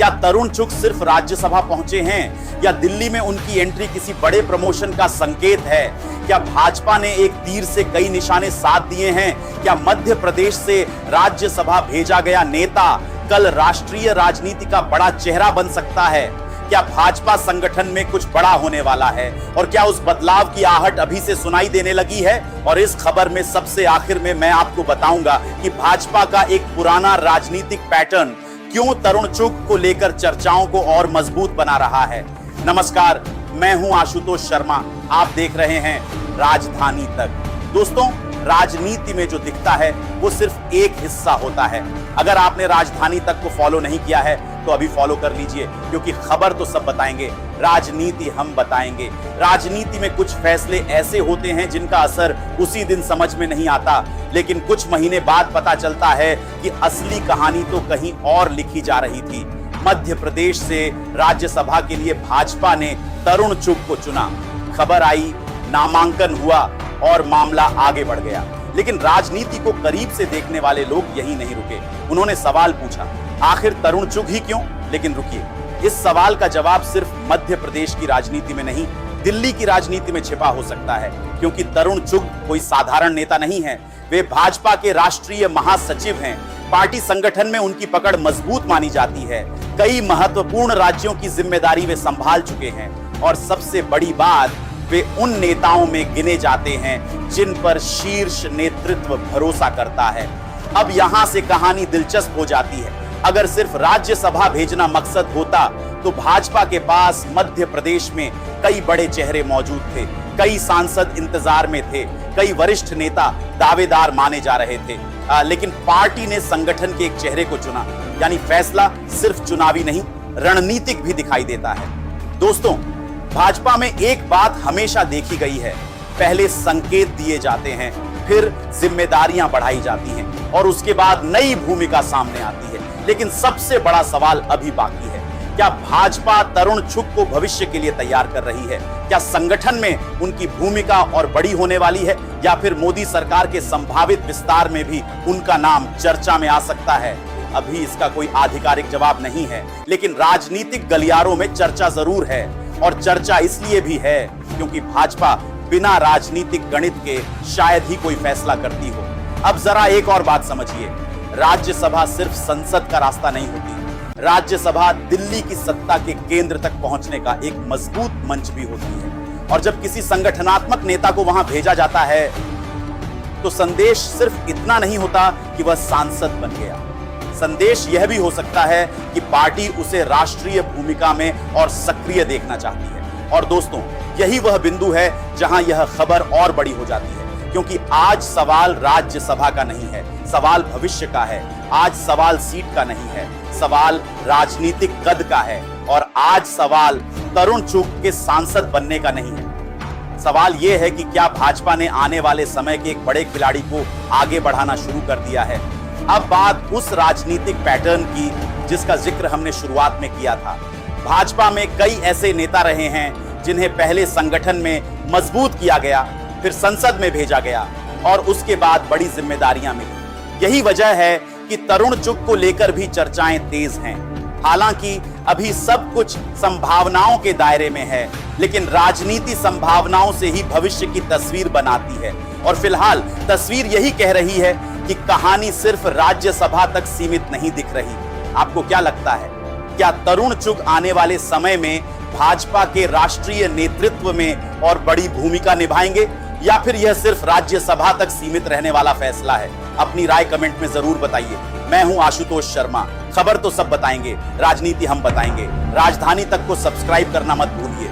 क्या तरुण चुग सिर्फ राज्यसभा पहुंचे हैं या दिल्ली में उनकी एंट्री किसी बड़े प्रमोशन का संकेत है? क्या भाजपा ने एक तीर से कई निशाने साध दिए हैं? क्या मध्य प्रदेश से राज्यसभा भेजा गया नेता कल राष्ट्रीय राजनीति का बड़ा चेहरा बन सकता है? क्या भाजपा संगठन में कुछ बड़ा होने वाला है और क्या उस बदलाव की आहट अभी से सुनाई देने लगी है? और इस खबर में सबसे आखिर में मैं आपको बताऊंगा कि भाजपा का एक पुराना राजनीतिक पैटर्न क्यों तरुण चुग को लेकर चर्चाओं को और मजबूत बना रहा है। नमस्कार, मैं हूं आशुतोष शर्मा, आप देख रहे हैं राजधानी तक। दोस्तों, राजनीति में जो दिखता है वो सिर्फ एक हिस्सा होता है। अगर आपने राजधानी तक को फॉलो नहीं किया है तो अभी फॉलो कर लीजिए, क्योंकि खबर तो सब बताएंगे, राजनीति हम बताएंगे। राजनीति में कुछ फैसले ऐसे होते हैं जिनका असर उसी दिन समझ में नहीं आता, लेकिन कुछ महीने बाद पता चलता है कि असली कहानी तो कहीं और लिखी जा रही थी। मध्य प्रदेश से राज्यसभा के लिए भाजपा ने तरुण चुग को चुना। खबर आई, नामांकन हुआ और मामला आगे बढ़ गया। लेकिन राजनीति को करीब से देखने वाले लोग यही नहीं रुके। उन्होंने सवाल पूछा, आखिर तरुण चुग ही क्यों? लेकिन रुकिए, इस सवाल का जवाब सिर्फ मध्य प्रदेश की राजनीति में नहीं, दिल्ली की राजनीति में छिपा हो सकता है। क्योंकि तरुण चुग कोई साधारण नेता नहीं है, वे भाजपा के राष्ट्रीय महासचिव हैं। पार्टी संगठन में उनकी पकड़ मजबूत मानी जाती है। कई महत्वपूर्ण राज्यों की जिम्मेदारी वे संभाल चुके हैं और सबसे बड़ी बात, वे उन नेताओं में गिने जाते हैं जिन पर शीर्ष नेतृत्व भरोसा करता है। अब यहां से कहानी दिलचस्प हो जाती है। अगर सिर्फ राज्यसभा भेजना मकसद होता तो भाजपा के पास मध्य प्रदेश में कई बड़े चेहरे मौजूद थे, कई सांसद इंतजार में थे, कई वरिष्ठ नेता दावेदार माने जा रहे थे। लेकिन पार्टी ने संगठन के एक चेहरे को चुना, यानी फैसला सिर्फ चुनावी नहीं, रणनीतिक भी दिखाई देता है। दोस्तों, भाजपा में एक बात हमेशा देखी गई है, पहले संकेत दिए जाते हैं, फिर जिम्मेदारियां बढ़ाई जाती हैं और उसके बाद नई भूमिका सामने आती है। लेकिन सबसे बड़ा सवाल अभी बाकी है, क्या भाजपा तरुण चुग को भविष्य के लिए तैयार कर रही है? क्या संगठन में उनकी भूमिका और बड़ी होने वाली है या फिर मोदी सरकार के संभावित विस्तार में भी उनका नाम चर्चा में आ सकता है? अभी इसका कोई आधिकारिक जवाब नहीं है, लेकिन राजनीतिक गलियारों में चर्चा जरूर है। और चर्चा इसलिए भी है क्योंकि भाजपा बिना राजनीतिक गणित के शायद ही कोई फैसला करती हो। अब जरा एक और बात समझिए, राज्यसभा सिर्फ संसद का रास्ता नहीं होती। राज्यसभा दिल्ली की सत्ता के केंद्र तक पहुंचने का एक मजबूत मंच भी होती है। और जब किसी संगठनात्मक नेता को वहां भेजा जाता है तो संदेश सिर्फ इतना नहीं होता कि वह सांसद बन गया। संदेश यह भी हो सकता है कि पार्टी उसे राष्ट्रीय भूमिका में और सक्रिय देखना चाहती है। और दोस्तों, यही वह बिंदु है जहां यह खबर और बड़ी हो जाती है, क्योंकि आज सवाल राज्यसभा का नहीं है, सवाल भविष्य का है। आज सवाल सीट का नहीं है, सवाल राजनीतिक कद का है। और आज सवाल तरुण चुग के सांसद बनने का नहीं है। सवाल यह है कि क्या भाजपा ने आने वाले समय के एक बड़े खिलाड़ी को आगे बढ़ाना शुरू कर दिया है? अब बात उस राजनीतिक पैटर्न की जिसका जिक्र हमने शुरुआत में किया था। भाजपा में कई ऐसे नेता रहे हैं जिन्हें पहले संगठन में मजबूत किया गया, फिर संसद में भेजा गया और उसके बाद बड़ी जिम्मेदारियां मिली। यही वजह है कि तरुण चुग को लेकर भी चर्चाएं तेज हैं। हालांकि अभी सब कुछ संभावनाओं के दायरे में है, लेकिन राजनीति संभावनाओं से ही भविष्य की तस्वीर बनाती है। और फिलहाल तस्वीर यही कह रही है कि कहानी सिर्फ राज्यसभा तक सीमित नहीं दिख रही। आपको क्या लगता है, क्या तरुण चुग आने वाले समय में भाजपा के राष्ट्रीय नेतृत्व में और बड़ी भूमिका निभाएंगे या फिर यह सिर्फ राज्यसभा तक सीमित रहने वाला फैसला है? अपनी राय कमेंट में जरूर बताइए। मैं हूं आशुतोष शर्मा, खबर तो सब बताएंगे, राजनीति हम बताएंगे। राजधानी तक को सब्सक्राइब करना मत भूलिए।